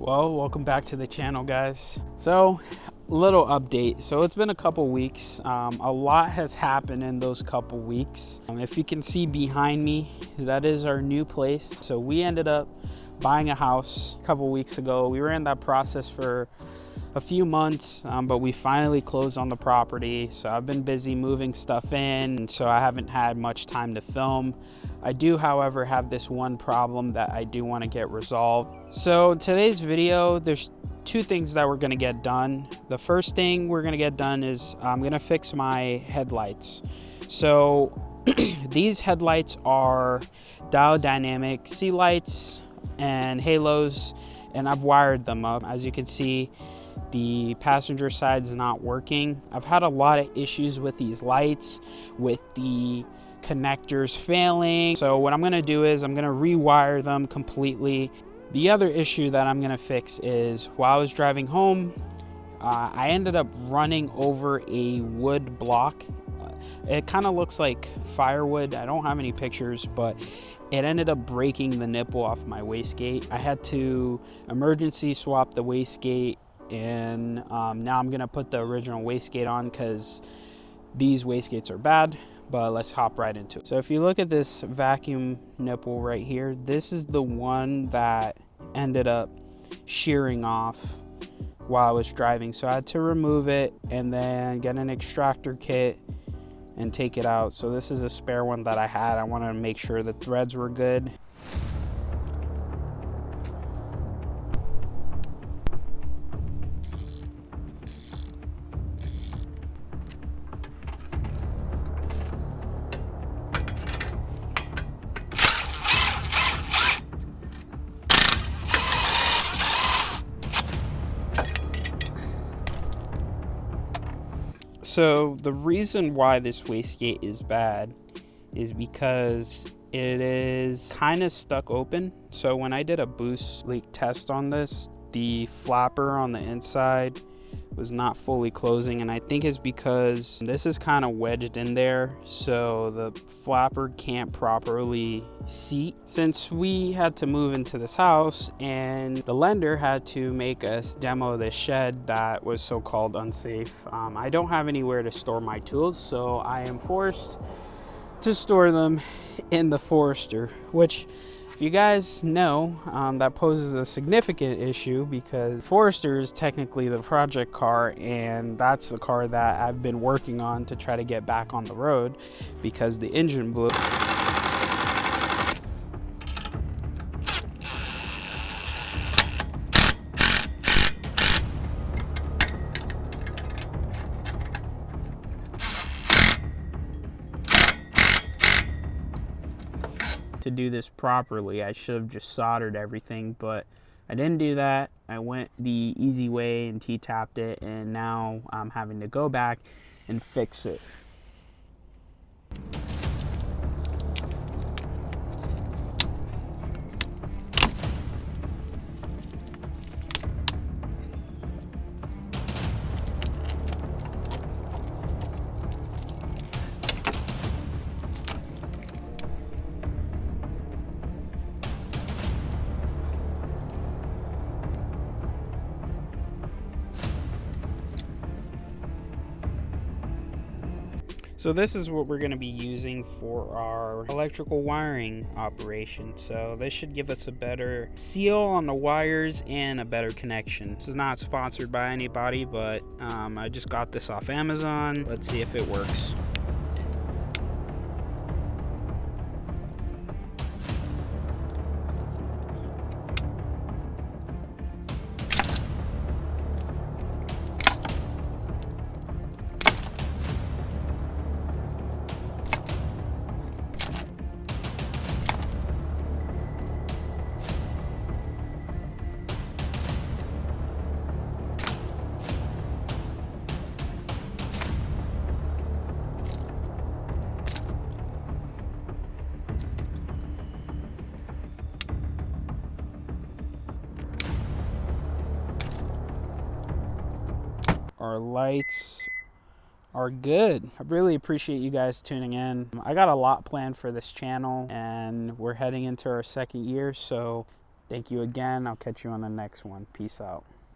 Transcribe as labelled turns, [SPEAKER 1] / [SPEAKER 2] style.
[SPEAKER 1] Well, welcome back to the channel, guys. So, little update. So it's been a couple weeks. A lot has happened in those couple weeks. If you can see behind me, that is our new place. So we ended up buying a house a couple weeks ago. We were in that process for a few months, but we finally closed on the property. So I've been busy moving stuff in, so I haven't had much time to film. I do, however, have this one problem that I do want to get resolved. So today's video, there's two things that we're going to get done. The first thing we're going to get done is I'm going to fix my headlights. So these headlights are dial dynamic sea lights and halos, and I've wired them up. As you can see, the passenger side's not working. I've had a lot of issues with these lights, with the connectors failing. So what I'm gonna do is I'm gonna rewire them completely. The other issue that I'm gonna fix is while I was driving home, I ended up running over a wood block. It kind of looks like firewood. I don't have any pictures, but it ended up breaking the nipple off my wastegate. I had to emergency swap the wastegate, and now I'm gonna put the original wastegate on because these wastegates are bad. But let's hop right into it. So if you look at this vacuum nipple right here, this is the one that ended up shearing off while I was driving. So I had to remove it and then get an extractor kit and take it out. So this is a spare one that I had. I wanted to make sure the threads were good. So the reason why this wastegate is bad is because it is kind of stuck open. So when I did a boost leak test on this, the flapper on the inside was not fully closing, and I think it's because this is kind of wedged in there, so the flapper can't properly seat. Since we had to move into this house and the lender had to make us demo this shed that was so-called unsafe, I don't have anywhere to store my tools, so I am forced to store them in the Forester, which, if you guys know, that poses a significant issue because Forester is technically the project car, and that's the car that I've been working on to try to get back on the road because the engine blew. To do this properly, I should have just soldered everything, but I didn't do that. I went the easy way and T-tapped it, and now I'm having to go back and fix it. So this is what we're going to be using for our electrical wiring operation. So this should give us a better seal on the wires and a better connection. This is not sponsored by anybody, but I just got this off Amazon. Let's see if it works. Our lights are good. I really appreciate you guys tuning in. I got a lot planned for this channel, and we're heading into our second year, so Thank you again. I'll catch you on the next one. Peace out.